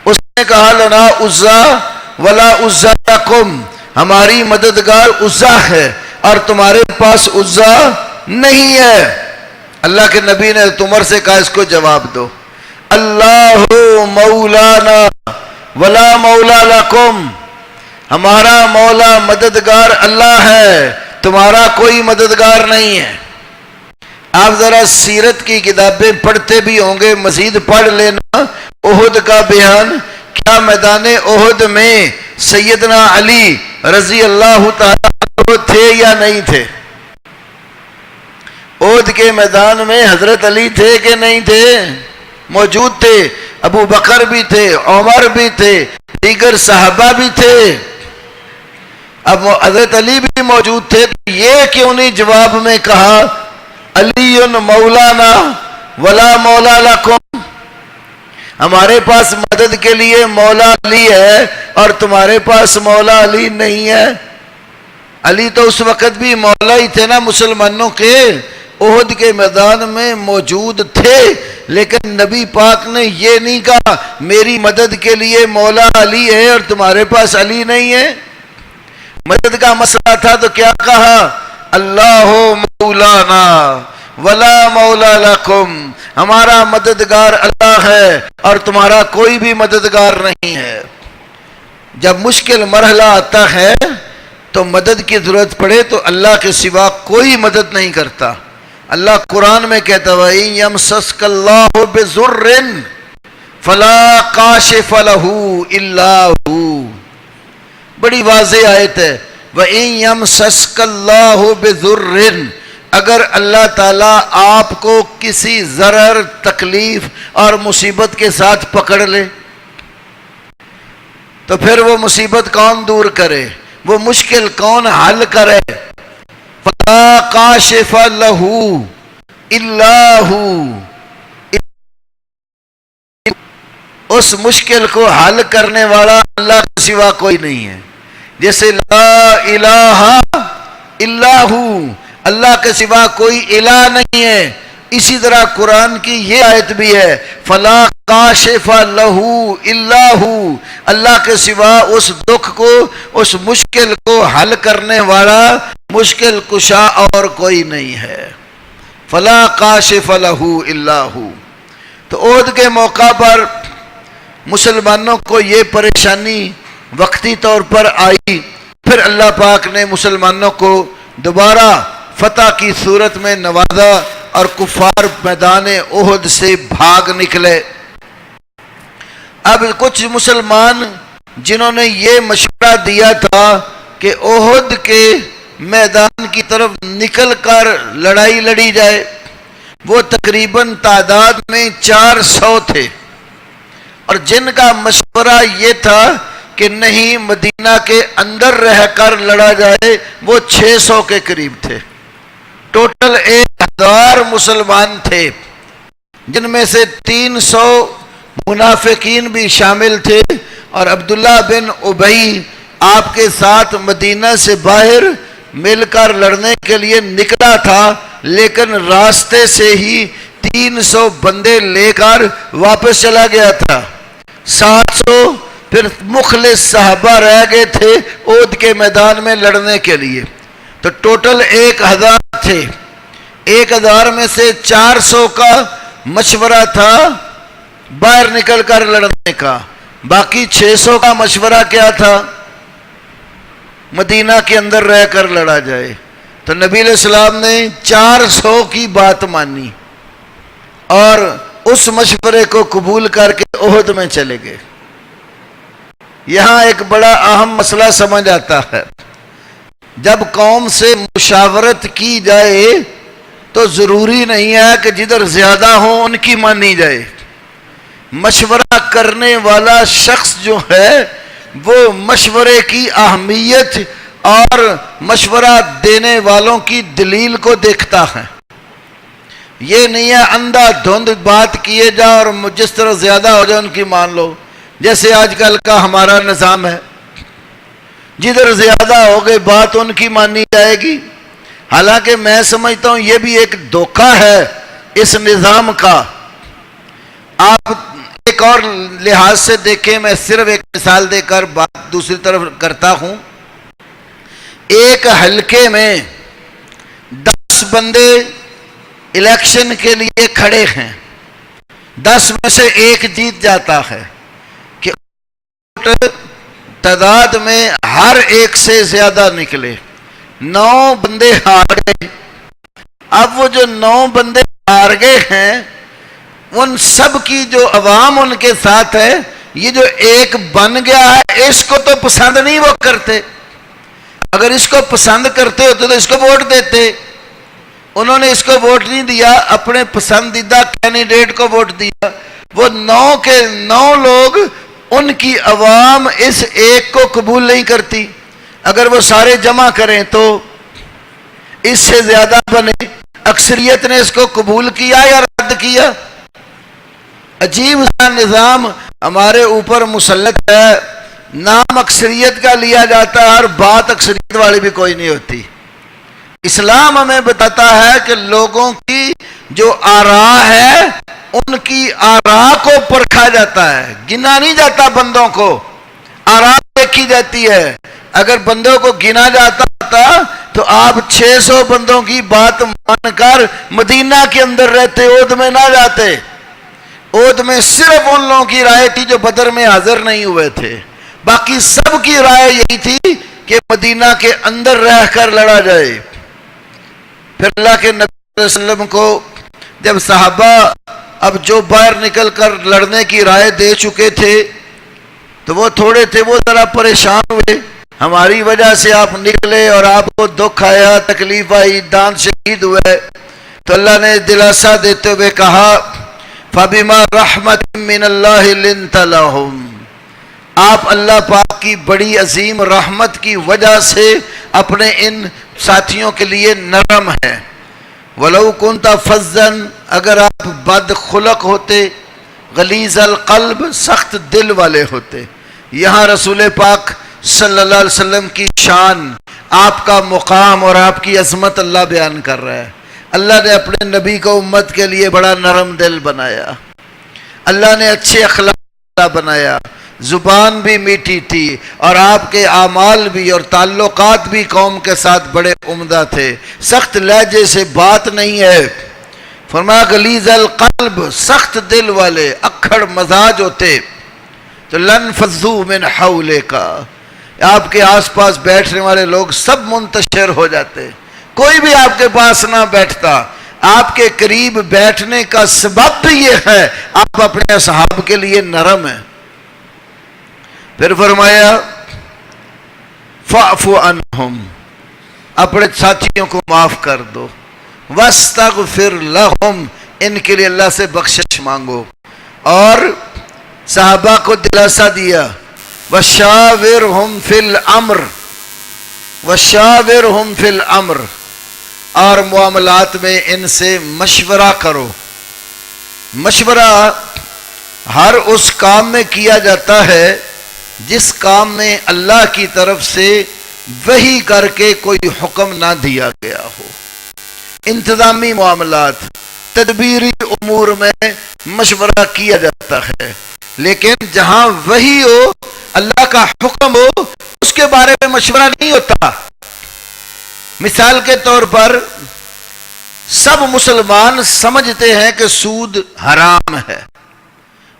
اس نے کہا لنا عزا ولا عزا لکم، ہماری مددگار عزا ہے اور تمہارے پاس عزا نہیں ہے۔ اللہ کے نبی نے عمر سے کہا اس کو جواب دو، اللہ مولانا ولا مولا لکم، ہمارا مولا مددگار اللہ ہے، تمہارا کوئی مددگار نہیں ہے۔ آپ ذرا سیرت کی کتابیں پڑھتے بھی ہوں گے، مزید پڑھ لینا احد کا بیان، کیا میدان احد میں سیدنا علی رضی اللہ تعالیٰ عنہ تھے یا نہیں تھے؟ احد کے میدان میں حضرت علی تھے کہ نہیں تھے؟ موجود تھے، ابو بکر بھی تھے، عمر بھی تھے، دیگر صحابہ بھی تھے۔ اب حضرت علی بھی موجود تھے، یہ کیوں نہیں جواب میں کہا علی مولانا ولا مولا لکم، ہمارے پاس مدد کے لیے مولا علی ہے اور تمہارے پاس مولا علی نہیں ہے؟ علی تو اس وقت بھی مولا ہی تھے نا مسلمانوں کے۔ احد کے میدان میں موجود تھے، لیکن نبی پاک نے یہ نہیں کہا میری مدد کے لیے مولا علی ہے اور تمہارے پاس علی نہیں ہے۔ مدد کا مسئلہ تھا تو کیا کہا؟ اللہ مولانا ولا مولا لکم، ہمارا مددگار اللہ ہے اور تمہارا کوئی بھی مددگار نہیں ہے۔ جب مشکل مرحلہ آتا ہے تو مدد کی ضرورت پڑے تو اللہ کے سوا کوئی مدد نہیں کرتا۔ اللہ قرآن میں کہتا ہے وَإِن يَمْسَسْكَ اللَّهُ بِضُرٍّ فَلَا كَاشِفَ لَهُ إِلَّا هُوَ، بڑی واضح آیت ہے۔ وَإِن يَمْسَسْكَ اللَّهُ بِضُرٍّ، اگر اللہ تعالیٰ آپ کو کسی ضرر، تکلیف اور مصیبت کے ساتھ پکڑ لے تو پھر وہ مصیبت کون دور کرے، وہ مشکل کون حل کرے؟ فَلَا كَاشِفَ لَهُ إِلَّا هُوَ، اس مشکل کو حل کرنے والا اللہ کے سوا کوئی نہیں ہے۔ جیسے لا الہ الا ہو، اللہ کے سوا کوئی الہ نہیں ہے، اسی طرح قرآن کی یہ آیت بھی ہے فلا کاشف لہ الا ہو، اللہ کے سوا اس دکھ کو، اس مشکل کو حل کرنے والا، مشکل کشا اور کوئی نہیں ہے۔ فلا کاشف لہ الا ہو۔ تو احد کے موقع پر مسلمانوں کو یہ پریشانی وقتی طور پر آئی، پھر اللہ پاک نے مسلمانوں کو دوبارہ فتح کی صورت میں نوازا اور کفار میدان احد سے بھاگ نکلے۔ اب کچھ مسلمان جنہوں نے یہ مشورہ دیا تھا کہ احد کے میدان کی طرف نکل کر لڑائی لڑی جائے، وہ تقریباً تعداد میں 400 تھے، اور جن کا مشورہ یہ تھا کہ نہیں مدینہ کے اندر رہ کر لڑا جائے، وہ 600 کے قریب تھے۔ ٹوٹل 1000 مسلمان تھے، جن میں سے 300 منافقین بھی شامل تھے، اور عبداللہ بن ابی آپ کے ساتھ مدینہ سے باہر مل کر لڑنے کے لیے نکلا تھا، لیکن راستے سے ہی 300 بندے لے کر واپس چلا گیا تھا۔ 700 پھر مخلص صحابہ رہ گئے تھے احد کے میدان میں لڑنے کے لیے، تو ٹوٹل 1000 تھے۔ 1000 میں سے 400 کا مشورہ تھا باہر نکل کر لڑنے کا، باقی 600 کا مشورہ کیا تھا؟ مدینہ کے اندر رہ کر لڑا جائے۔ تو نبی علیہ السلام نے 400 کی بات مانی اور اس مشورے کو قبول کر کے احد میں چلے گئے۔ یہاں ایک بڑا اہم مسئلہ سمجھ آتا ہے، جب قوم سے مشاورت کی جائے تو ضروری نہیں ہے کہ جدھر زیادہ ہوں ان کی مانی جائے۔ مشورہ کرنے والا شخص جو ہے وہ مشورے کی اہمیت اور مشورہ دینے والوں کی دلیل کو دیکھتا ہے۔ یہ نہیں ہے اندھا دھند بات کیے جا اور جس طرح زیادہ ہو جائے ان کی مان لو، جیسے آج کل کا ہمارا نظام ہے، جدھر زیادہ ہو گئے بات ان کی مانی جائے گی۔ حالانکہ میں سمجھتا ہوں یہ بھی ایک دھوکہ ہے اس نظام کا۔ آپ ایک اور لحاظ سے دیکھیں، میں صرف ایک مثال دے کر بات دوسری طرف کرتا ہوں۔ ایک حلقے میں 10 بندے الیکشن کے لیے کھڑے ہیں، 10 میں سے ایک جیت جاتا ہے کہ تعداد میں ہر ایک سے زیادہ نکلے، 9 بندے ہار گئے۔ اب وہ جو 9 بندے ہار گئے ہیں، ان سب کی جو عوام ان کے ساتھ ہے، یہ جو ایک بن گیا ہے اس کو تو پسند نہیں وہ کرتے۔ اگر اس کو پسند کرتے ہوتے تو اس کو ووٹ دیتے، انہوں نے اس کو ووٹ نہیں دیا، اپنے پسندیدہ کینڈیڈیٹ کو ووٹ دیا۔ وہ 9 کے 9 لوگ، ان کی عوام اس ایک کو قبول نہیں کرتی۔ اگر وہ سارے جمع کریں تو اس سے زیادہ بنے، اکثریت نے اس کو قبول کیا یا رد کیا؟ عجیب سا نظام ہمارے اوپر مسلط ہے، نام اکثریت کا لیا جاتا ہے اور بات اکثریت والی بھی کوئی نہیں ہوتی۔ اسلام ہمیں بتاتا ہے کہ لوگوں کی جو آراء ہے ان کی آراء کو پرکھا جاتا ہے، گنا نہیں جاتا بندوں کو، آراء دیکھی جاتی ہے۔ اگر بندوں کو گنا جاتا تھا تو آپ 600 بندوں کی بات مان کر مدینہ کے اندر رہتے، عہد میں نہ جاتے۔ عہد میں صرف ان لوگوں کی رائے تھی جو بدر میں حاضر نہیں ہوئے تھے، باقی سب کی رائے یہی تھی کہ مدینہ کے اندر رہ کر لڑا جائے۔ پھر اللہ کے نبی صلی اللہ علیہ وسلم کو جب صحابہ اب جو باہر نکل کر لڑنے کی رائے دے چکے تھے تو وہ تھوڑے تھے، وہ ذرا پریشان ہوئے، ہماری وجہ سے آپ نکلے اور آپ کو دکھ آیا، تکلیف آئی، دان شہید ہوئے۔ تو اللہ نے دلاسا دیتے ہوئے کہا فَبِمَا رَحْمَةٍ مِّنَ اللَّهِ لِنْتَ لَهُمْ، آپ اللہ پاک کی بڑی عظیم رحمت کی وجہ سے اپنے ان ساتھیوں کے لیے نرم ہیں۔ وَلَوْ كُنْتَ فَظًّا، اگر آپ بد خلق ہوتے، غلیظ القلب، سخت دل والے ہوتے۔ یہاں رسول پاک صلی اللہ علیہ وسلم کی شان، آپ کا مقام اور آپ کی عظمت اللہ بیان کر رہا ہے۔ اللہ نے اپنے نبی کو امت کے لیے بڑا نرم دل بنایا، اللہ نے اچھے اخلاق بنایا، زبان بھی میٹھی تھی اور آپ کے اعمال بھی اور تعلقات بھی قوم کے ساتھ بڑے عمدہ تھے، سخت لہجے سے بات نہیں ہے۔ فرمایا غلیظ القلب، سخت دل والے، اکھڑ مزاج ہوتے تو لن فضو من حولک، آپ کے آس پاس بیٹھنے والے لوگ سب منتشر ہو جاتے، کوئی بھی آپ کے پاس نہ بیٹھتا۔ آپ کے قریب بیٹھنے کا سبب بھی یہ ہے آپ اپنے اصحاب کے لیے نرم ہیں۔ پھر فرمایا فَاعْفُ عَنْهُمْ، اپنے ساتھیوں کو معاف کر دو، وَاسْتَغْفِرْ لَهُمْ، ان کے لیے اللہ سے بخشش مانگو۔ اور صحابہ کو دلاسا دیا وَشَاوِرْهُمْ فِي الْأَمْرِ، وَشَاوِرْهُمْ فِي الْأَمْرِ، اور معاملات میں ان سے مشورہ کرو۔ مشورہ ہر اس کام میں کیا جاتا ہے جس کام میں اللہ کی طرف سے وحی کر کے کوئی حکم نہ دیا گیا ہو۔ انتظامی معاملات، تدبیری امور میں مشورہ کیا جاتا ہے، لیکن جہاں وحی ہو، اللہ کا حکم ہو، اس کے بارے میں مشورہ نہیں ہوتا۔ مثال کے طور پر سب مسلمان سمجھتے ہیں کہ سود حرام ہے،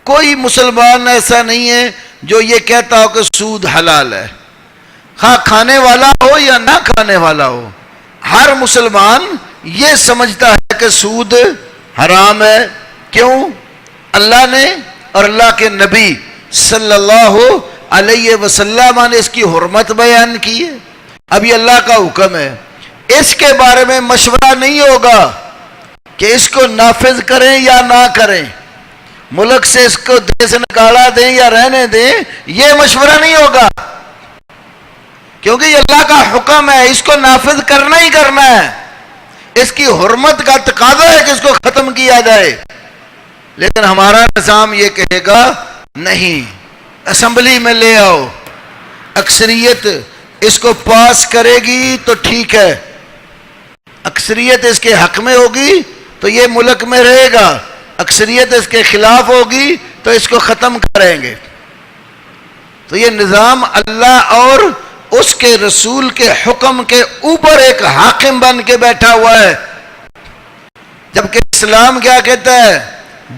کوئی مسلمان ایسا نہیں ہے جو یہ کہتا ہو کہ سود حلال ہے، خواہ کھانے والا ہو یا نہ کھانے والا ہو، ہر مسلمان یہ سمجھتا ہے کہ سود حرام ہے۔ کیوں؟ اللہ نے اور اللہ کے نبی صلی اللہ علیہ وسلم نے اس کی حرمت بیان کی ہے۔ اب یہ اللہ کا حکم ہے، اس کے بارے میں مشورہ نہیں ہوگا کہ اس کو نافذ کریں یا نہ کریں، ملک سے اس کو دیش سے نکالا دیں یا رہنے دیں، یہ مشورہ نہیں ہوگا، کیونکہ یہ اللہ کا حکم ہے، اس کو نافذ کرنا ہی کرنا ہے۔ اس کی حرمت کا تقاضا ہے کہ اس کو ختم کیا جائے، لیکن ہمارا نظام یہ کہے گا نہیں، اسمبلی میں لے آؤ، اکثریت اس کو پاس کرے گی تو ٹھیک ہے، اکثریت اس کے حق میں ہوگی تو یہ ملک میں رہے گا، اکثریت اس کے خلاف ہوگی تو اس کو ختم کریں گے۔ تو یہ نظام اللہ اور اس کے رسول کے حکم کے اوپر ایک حاکم بن کے بیٹھا ہوا ہے، جبکہ اسلام کیا کہتا ہے؟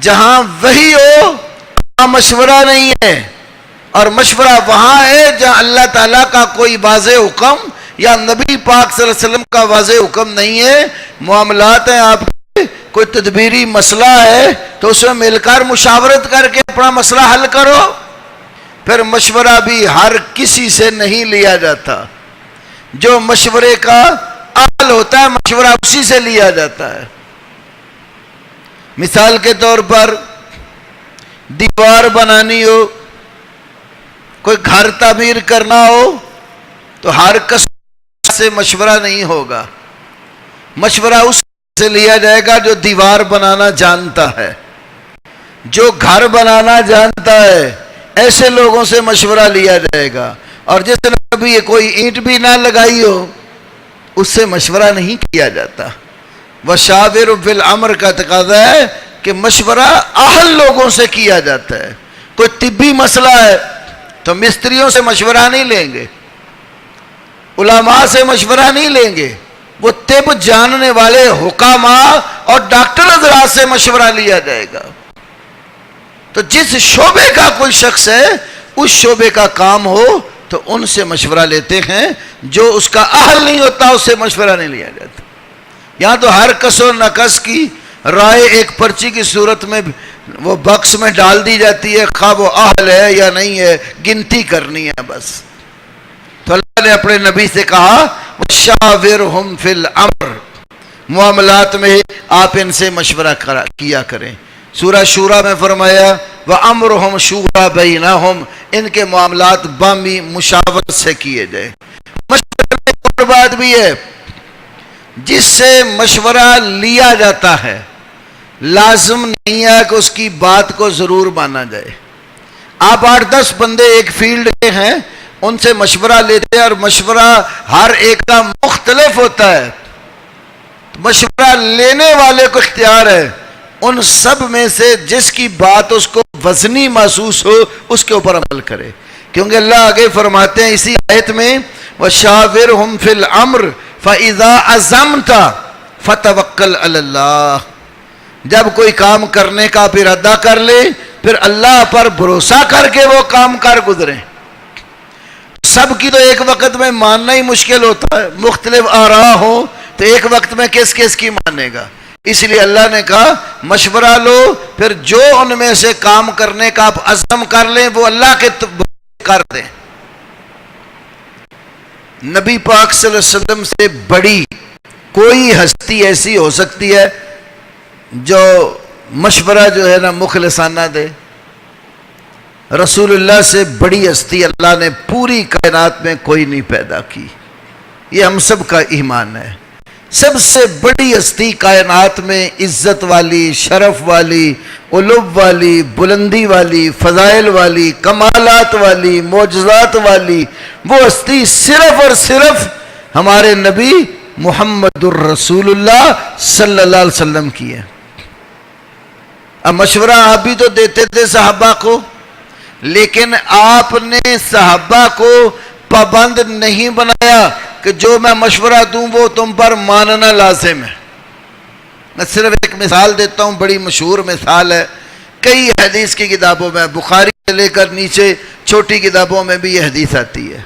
جہاں وحی ہو وہاں مشورہ نہیں ہے، اور مشورہ وہاں ہے جہاں اللہ تعالیٰ کا کوئی واضح حکم یا نبی پاک صلی اللہ علیہ وسلم کا واضح حکم نہیں ہے۔ معاملات ہیں، آپ کوئی تدبیری مسئلہ ہے تو اس میں مل کر مشاورت کر کے اپنا مسئلہ حل کرو۔ پھر مشورہ بھی ہر کسی سے نہیں لیا جاتا، جو مشورے کا اہل ہوتا ہے مشورہ اسی سے لیا جاتا ہے۔ مثال کے طور پر دیوار بنانی ہو، کوئی گھر تعمیر کرنا ہو تو ہر کس سے مشورہ نہیں ہوگا، مشورہ اس سے لیا جائے گا جو دیوار بنانا جانتا ہے، جو گھر بنانا جانتا ہے، ایسے لوگوں سے مشورہ لیا جائے گا۔ اور جس نے کبھی کوئی اینٹ بھی نہ لگائی ہو اس سے مشورہ نہیں کیا جاتا۔ وشاور فی الامر کا تقاضا ہے کہ مشورہ اہل لوگوں سے کیا جاتا ہے۔ کوئی طبی مسئلہ ہے تو مستریوں سے مشورہ نہیں لیں گے، علماء سے مشورہ نہیں لیں گے، وہ طب جاننے والے حکامہ اور ڈاکٹر حضرات سے مشورہ لیا جائے گا۔ تو جس شعبے کا کوئی شخص ہے اس شعبے کا کام ہو تو ان سے مشورہ لیتے ہیں، جو اس کا اہل نہیں ہوتا اس سے مشورہ نہیں لیا جاتا۔ یہاں تو ہر کس و نقص کی رائے ایک پرچی کی صورت میں وہ باکس میں ڈال دی جاتی ہے، خواہ وہ اہل ہے یا نہیں ہے، گنتی کرنی ہے بس۔ تو اللہ نے اپنے نبی سے کہا وَشَاوِرْهُمْ فِي الْأَمْرِ، معاملات میں آپ ان سے مشورہ کیا کریں۔ سورہ شورا میں فرمایا وَأَمْرُهُمْ شُورَى بَيْنَهُمْ، ان کے معاملات بامی مشاورت سے کیے جائیں۔ مشورہ میں ایک اور بات بھی ہے، جس سے مشورہ لیا جاتا ہے لازم نہیں ہے کہ اس کی بات کو ضرور مانا جائے۔ آپ 8-10 بندے ایک فیلڈ کے ہیں، ان سے مشورہ لیتے ہیں اور مشورہ ہر ایک کا مختلف ہوتا ہے، مشورہ لینے والے کو اختیار ہے ان سب میں سے جس کی بات اس کو وزنی محسوس ہو اس کے اوپر عمل کرے، کیونکہ اللہ آگے فرماتے ہیں اسی آیت میں وَشَاوِرْهُمْ فِي الْأَمْرِ فَإِذَا عَزَمْتَ فَتَوَكَّلْ عَلَى اللَّهِ، جب کوئی کام کرنے کا آپ ارادہ کر لیں پھر اللہ پر بھروسہ کر کے وہ کام کر گزریں۔ سب کی تو ایک وقت میں ماننا ہی مشکل ہوتا ہے، مختلف آراء ہوں تو ایک وقت میں کس کی مانے گا، اس لیے اللہ نے کہا مشورہ لو، پھر جو ان میں سے کام کرنے کا آپ عزم کر لیں وہ اللہ کے کر دیں۔ نبی پاک صلی اللہ علیہ وسلم سے بڑی کوئی ہستی ایسی ہو سکتی ہے جو مشورہ جو ہے نا مخلصانہ دے؟ رسول اللہ سے بڑی ہستی اللہ نے پوری کائنات میں کوئی نہیں پیدا کی، یہ ہم سب کا ایمان ہے۔ سب سے بڑی ہستی کائنات میں عزت والی، شرف والی، علو والی، بلندی والی، فضائل والی، کمالات والی، معجزات والی وہ ہستی صرف اور صرف ہمارے نبی محمد الرسول اللہ صلی اللہ علیہ وسلم کی ہے۔ اب مشورہ آپ بھی تو دیتے تھے صحابہ کو، لیکن آپ نے صحابہ کو پابند نہیں بنایا کہ جو میں مشورہ دوں وہ تم پر ماننا لازم ہے۔ میں صرف ایک مثال دیتا ہوں، بڑی مشہور مثال ہے، کئی حدیث کی کتابوں میں، بخاری سے لے کر نیچے چھوٹی کتابوں میں بھی یہ حدیث آتی ہے۔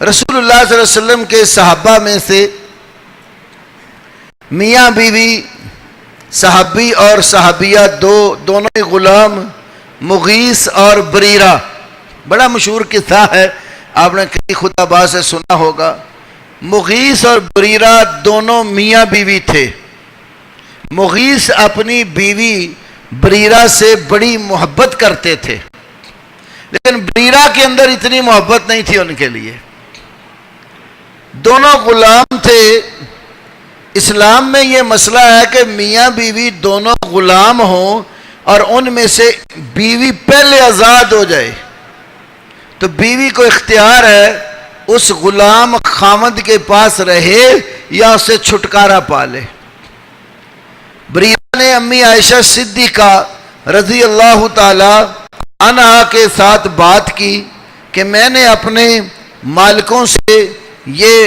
رسول اللہ صلی اللہ علیہ وسلم کے صحابہ میں سے میاں بیوی، صحابی اور صحابیہ دونوں ہی غلام، مغیث اور بریرہ، بڑا مشہور قصہ ہے، آپ نے کئی خطباء سے سنا ہوگا۔ مغیث اور بریرہ دونوں میاں بیوی تھے۔ مغیث اپنی بیوی بریرہ سے بڑی محبت کرتے تھے، لیکن بریرہ کے اندر اتنی محبت نہیں تھی ان کے لیے۔ دونوں غلام تھے۔ اسلام میں یہ مسئلہ ہے کہ میاں بیوی دونوں غلام ہوں اور ان میں سے بیوی پہلے آزاد ہو جائے تو بیوی کو اختیار ہے اس غلام خامد کے پاس رہے یا اسے چھٹکارا پالے۔ بریرہ نے امی عائشہ صدیقہ رضی اللہ تعالی عنہا کے ساتھ بات کی کہ میں نے اپنے مالکوں سے یہ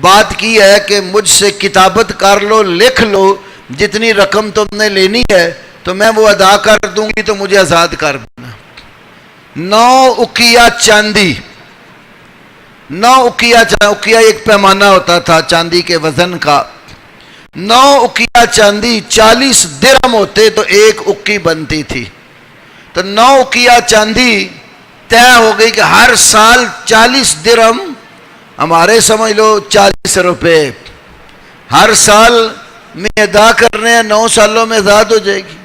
بات کی ہے کہ مجھ سے کتابت کر لو، لکھ لو، جتنی رقم تم نے لینی ہے تو میں وہ ادا کر دوں گی تو مجھے آزاد کر دینا۔ 9 اقیہ چاندی، 9 اقیہ ایک پیمانہ ہوتا تھا چاندی کے وزن کا، 9 اقیہ چاندی 40 درہم ہوتے تو ایک اقی بنتی تھی، تو 9 اقیہ چاندی طے ہو گئی کہ ہر سال 40 درہم، ہمارے سمجھ لو 40 روپے ہر سال میں ادا کرنے ہیں، 9 سالوں میں آزاد ہو جائے گی۔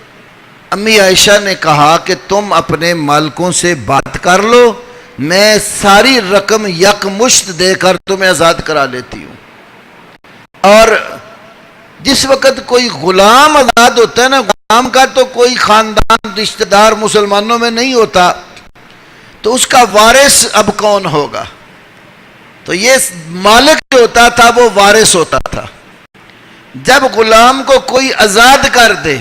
امی عائشہ نے کہا کہ تم اپنے مالکوں سے بات کر لو، میں ساری رقم یک مشت دے کر تمہیں آزاد کرا لیتی ہوں۔ اور جس وقت کوئی غلام آزاد ہوتا ہے نا، غلام کا تو کوئی خاندان رشتہ دار مسلمانوں میں نہیں ہوتا، تو اس کا وارث اب کون ہوگا؟ تو یہ مالک جو ہوتا تھا وہ وارث ہوتا تھا. جب غلام کو کوئی آزاد کر دے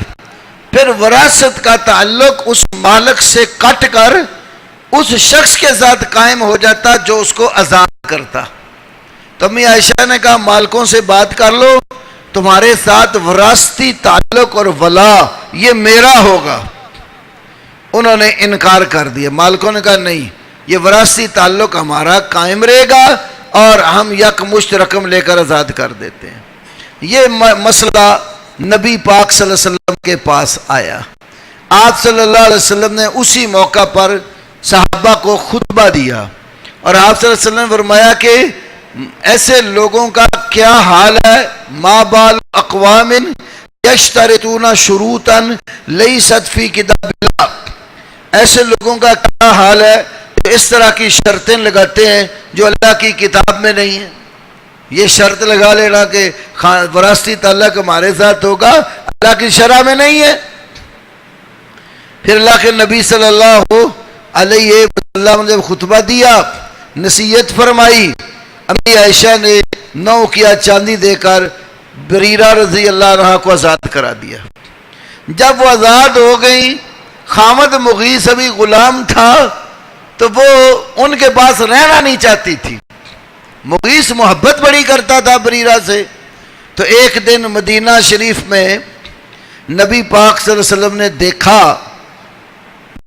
پھر وراثت کا تعلق اس مالک سے کٹ کر اس شخص کے ساتھ قائم ہو جاتا جو اس کو آزاد کرتا. تو امی عائشہ نے کہا مالکوں سے بات کر لو, تمہارے ساتھ وراثتی تعلق اور ولا یہ میرا ہوگا. انہوں نے انکار کر دیا. مالکوں نے کہا نہیں, یہ وراثتی تعلق ہمارا قائم رہے گا اور ہم یک مشت رقم لے کر آزاد کر دیتے ہیں. یہ مسئلہ نبی پاک صلی اللہ علیہ وسلم کے پاس آیا. آپ صلی اللہ علیہ وسلم نے اسی موقع پر صحابہ کو خطبہ دیا اور آپ صلی اللہ علیہ وسلم نے فرمایا کہ ایسے لوگوں کا کیا حال ہے, ما بال اقوام یشترطون شروطا لیست فی کتاب اللہ, ایسے لوگوں کا کیا حال ہے جو اس طرح کی شرطیں لگاتے ہیں جو اللہ کی کتاب میں نہیں ہیں. یہ شرط لگا لینا کہ وراثتی تعلق ہمارے ساتھ ہوگا, اللہ کی شرع میں نہیں ہے. پھر اللہ کے نبی صلی اللہ علیہ وسلم نے جب خطبہ دیا, نصیحت فرمائی, امی عائشہ نے 9 کیا چاندی دے کر بریرہ رضی اللہ عنہ کو آزاد کرا دیا. جب وہ آزاد ہو گئی, خامد مغیث ابھی غلام تھا تو وہ ان کے پاس رہنا نہیں چاہتی تھی. مغیث محبت بڑی کرتا تھا بریرہ سے. تو ایک دن مدینہ شریف میں نبی پاک صلی اللہ علیہ وسلم نے دیکھا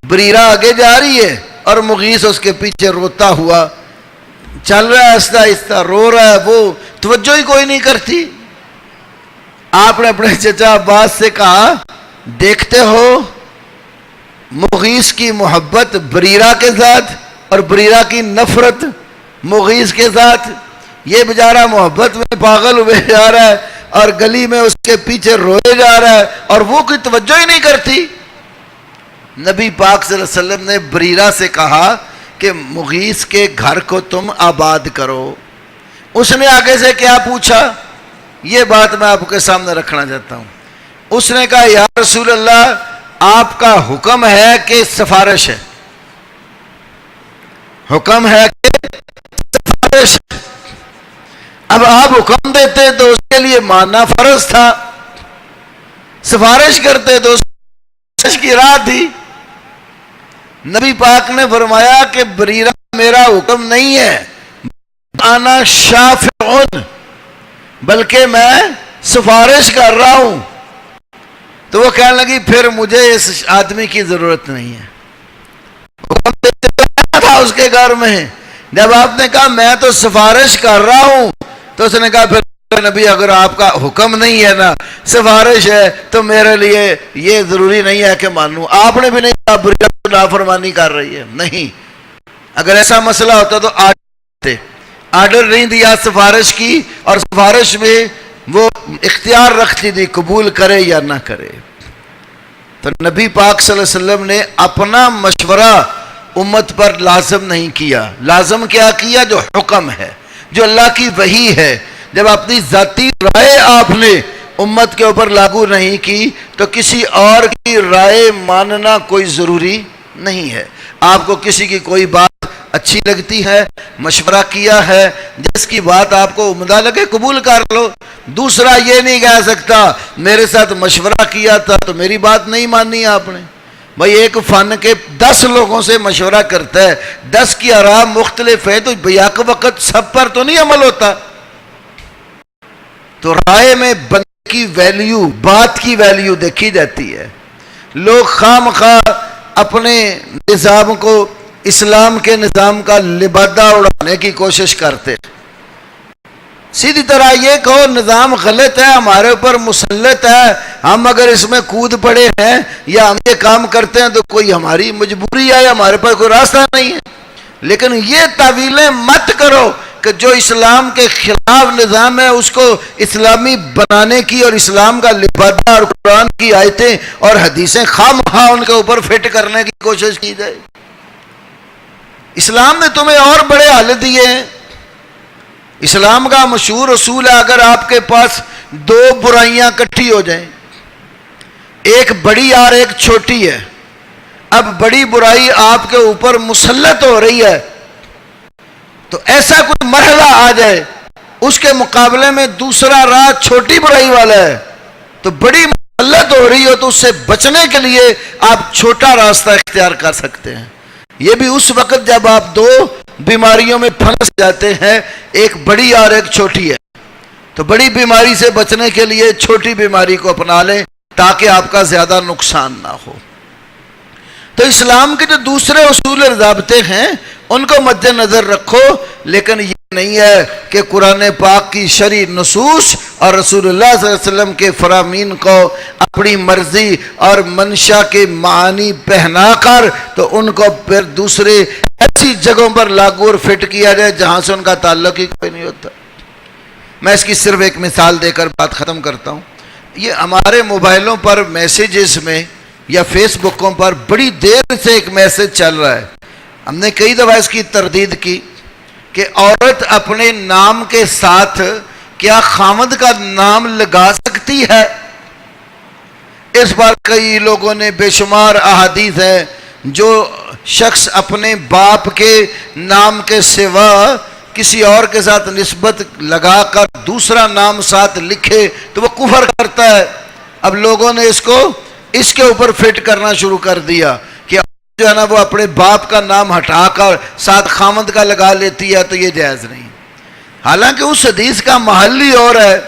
بریرہ آگے جا رہی ہے اور مغیث اس کے پیچھے روتا ہوا چل رہا ہے, آہستہ آہستہ رو رہا ہے, وہ توجہ ہی کوئی نہیں کرتی. آپ نے اپنے چچا عباس سے کہا دیکھتے ہو مغیث کی محبت بریرہ کے ساتھ اور بریرہ کی نفرت مغیث کے ساتھ. یہ بیچارہ محبت میں پاگل ہوئے جا رہا ہے اور گلی میں اس کے پیچھے روئے جا رہا ہے اور وہ کوئی توجہ ہی نہیں کرتی. نبی پاک صلی اللہ علیہ وسلم نے بریرہ سے کہا کہ مغیث کے گھر کو تم آباد کرو. اس نے آگے سے کیا پوچھا, یہ بات میں آپ کے سامنے رکھنا چاہتا ہوں. اس نے کہا یا رسول اللہ آپ کا حکم ہے کہ سفارش ہے, حکم ہے کہ سفارش. اب آپ حکم دیتے تو اس کے لیے ماننا فرض تھا, سفارش کرتے تو سفارش کی راہ تھی. نبی پاک نے فرمایا کہ بریرہ میرا حکم نہیں ہے, انا شافع, بلکہ میں سفارش کر رہا ہوں. تو وہ کہنے لگی پھر مجھے اس آدمی کی ضرورت نہیں ہے. حکم دیتے تھا اس کے گھر میں. جب آپ نے کہا میں تو سفارش کر رہا ہوں تو اس نے کہا پھر نبی اگر آپ کا حکم نہیں ہے نا, سفارش ہے, تو میرے لیے یہ ضروری نہیں ہے کہ مانوں. آپ نے بھی نہیں کہا بریرہ نافرمانی کر رہی ہے, نہیں. اگر ایسا مسئلہ ہوتا تو آرڈر نہیں دیا سفارش کی, اور سفارش میں وہ اختیار رکھتی تھی قبول کرے یا نہ کرے. تو نبی پاک صلی اللہ علیہ وسلم نے اپنا مشورہ امت پر لازم نہیں کیا. لازم کیا کیا؟ جو حکم ہے, جو اللہ کی وحی ہے. جب اپنی ذاتی رائے آپ نے امت کے اوپر لاگو نہیں کی تو کسی اور کی رائے ماننا کوئی ضروری نہیں ہے. آپ کو کسی کی کوئی بات اچھی لگتی ہے, مشورہ کیا ہے, جس کی بات آپ کو عمدہ لگے قبول کر لو. دوسرا یہ نہیں کہہ سکتا میرے ساتھ مشورہ کیا تھا تو میری بات نہیں مانی آپ نے. بھائی ایک فن کے 10 لوگوں سے مشورہ کرتا ہے, 10 کی آراء مختلف ہے, تو بیک وقت سب پر تو نہیں عمل ہوتا. تو رائے میں بندے کی ویلیو, بات کی ویلیو دیکھی جاتی ہے. لوگ خام خواہ اپنے نظام کو اسلام کے نظام کا لبادہ اڑانے کی کوشش کرتے. سیدھی طرح یہ کہو نظام غلط ہے, ہمارے اوپر مسلط ہے, ہم اگر اس میں کود پڑے ہیں یا ہم یہ کام کرتے ہیں تو کوئی ہماری مجبوری ہے یا ہمارے پاس کوئی راستہ نہیں ہے. لیکن یہ تعویلیں مت کرو کہ جو اسلام کے خلاف نظام ہے اس کو اسلامی بنانے کی اور اسلام کا لبادہ اور قرآن کی آیتیں اور حدیثیں خام خواہ ان کے اوپر فٹ کرنے کی کوشش کی جائے. اسلام نے تمہیں اور بڑے حل دیے ہیں. اسلام کا مشہور اصول ہے اگر آپ کے پاس 2 برائیاں اکٹھی ہو جائیں, ایک بڑی اور ایک چھوٹی ہے, اب بڑی برائی آپ کے اوپر مسلط ہو رہی ہے تو ایسا کوئی مرحلہ آ جائے اس کے مقابلے میں دوسرا راہ چھوٹی برائی والا ہے تو بڑی مسلط ہو رہی ہو تو اس سے بچنے کے لیے آپ چھوٹا راستہ اختیار کر سکتے ہیں. یہ بھی اس وقت جب آپ دو بیماریوں میں پھنس جاتے ہیں, ایک بڑی اور ایک چھوٹی ہے, تو بڑی بیماری سے بچنے کے لیے چھوٹی بیماری کو اپنا لیں تاکہ آپ کا زیادہ نقصان نہ ہو. تو اسلام کے جو دوسرے اصول اور ضابطے ہیں ان کو مد نظر رکھو, لیکن یہ نہیں ہے کہ قرآن پاک کی شرعی نصوص اور رسول اللہ صلی اللہ علیہ وسلم کے فرامین کو اپنی مرضی اور منشا کے معانی پہنا کر تو ان کو پھر دوسرے ایسی جگہوں پر لاگو اور فٹ کیا جائے جہاں سے ان کا تعلق ہی کوئی نہیں ہوتا. میں اس کی صرف ایک مثال دے کر بات ختم کرتا ہوں. یہ ہمارے موبائلوں پر میسیجز میں یا فیس بکوں پر بڑی دیر سے ایک میسج چل رہا ہے. ہم نے کئی دفعہ اس کی تردید کی کہ عورت اپنے نام کے ساتھ کیا خامد کا نام لگا سکتی ہے. اس بار کئی لوگوں نے بے شمار احادیث ہیں جو شخص اپنے باپ کے نام کے سوا کسی اور کے ساتھ نسبت لگا کر دوسرا نام ساتھ لکھے تو وہ کفر کرتا ہے. اب لوگوں نے اس کے اوپر فٹ کرنا شروع کر دیا کہ جو ہے نا وہ اپنے باپ کا نام ہٹا کر ساتھ خامد کا لگا لیتی ہے تو یہ جائز نہیں. حالانکہ اس حدیث کا محل ہی اور ہے.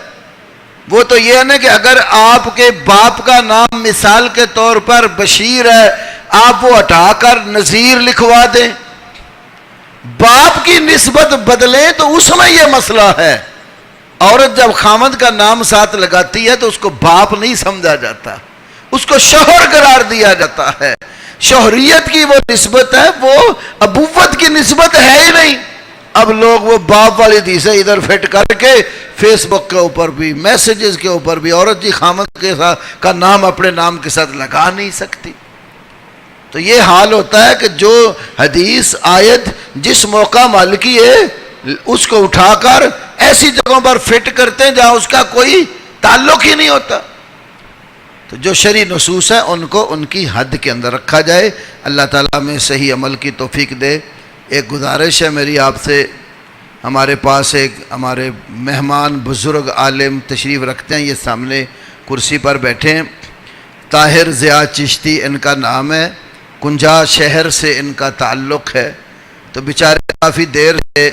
وہ تو یہ ہے نا کہ اگر آپ کے باپ کا نام مثال کے طور پر بشیر ہے, آپ وہ ہٹا کر نذیر لکھوا دیں, باپ کی نسبت بدلیں تو اس میں یہ مسئلہ ہے. عورت جب خامد کا نام ساتھ لگاتی ہے تو اس کو باپ نہیں سمجھا جاتا, اس کو شوہر قرار دیا جاتا ہے. شوہریت کی وہ نسبت ہے, وہ ابوت کی نسبت ہے ہی نہیں. اب لوگ وہ باپ والی حدیثیں ادھر فٹ کر کے فیس بک کے اوپر بھی میسیجز کے اوپر بھی عورت جی خامد کے ساتھ کا نام اپنے نام کے ساتھ لگا نہیں سکتی. تو یہ حال ہوتا ہے کہ جو حدیث آیت جس موقع مالکی ہے اس کو اٹھا کر ایسی جگہوں پر فٹ کرتے ہیں جہاں اس کا کوئی تعلق ہی نہیں ہوتا. تو جو شرعی نصوص ہیں ان کو ان کی حد کے اندر رکھا جائے. اللہ تعالیٰ میں صحیح عمل کی توفیق دے. ایک گزارش ہے میری آپ سے, ہمارے پاس ایک ہمارے مہمان بزرگ عالم تشریف رکھتے ہیں, یہ سامنے کرسی پر بیٹھے ہیں. طاہر ضیاء چشتی ان کا نام ہے, کنجا شہر سے ان کا تعلق ہے. تو بیچارے کافی دیر سے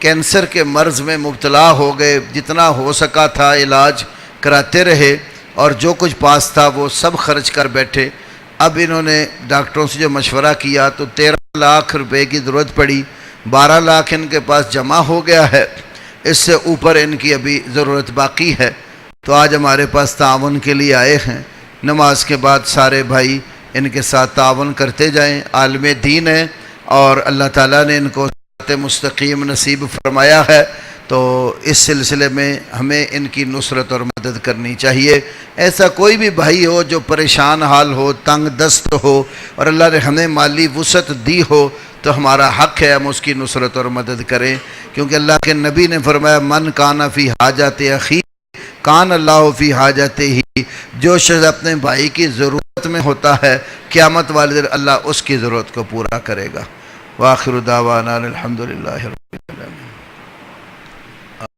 کینسر کے مرض میں مبتلا ہو گئے, جتنا ہو سکا تھا علاج کراتے رہے اور جو کچھ پاس تھا وہ سب خرچ کر بیٹھے. اب انہوں نے ڈاکٹروں سے جو مشورہ کیا تو 13 لاکھ روپے کی ضرورت پڑی. 12 لاکھ ان کے پاس جمع ہو گیا ہے, اس سے اوپر ان کی ابھی ضرورت باقی ہے. تو آج ہمارے پاس تعاون کے لیے آئے ہیں. نماز کے بعد سارے بھائی ان کے ساتھ تعاون کرتے جائیں. عالم دین ہیں اور اللہ تعالیٰ نے ان کو مستقیم نصیب فرمایا ہے, تو اس سلسلے میں ہمیں ان کی نصرت اور مدد کرنی چاہیے. ایسا کوئی بھی بھائی ہو جو پریشان حال ہو, تنگ دست ہو اور اللہ نے ہمیں مالی وسعت دی ہو تو ہمارا حق ہے ہم اس کی نصرت اور مدد کریں, کیونکہ اللہ کے نبی نے فرمایا من کان فی حاجت اخی کان اللہ فی حاجت ہی. جو شخص اپنے بھائی کی ضرورت میں ہوتا ہے قیامت والے دن اللہ اس کی ضرورت کو پورا کرے گا. وآخر دعوانا الحمدللہ.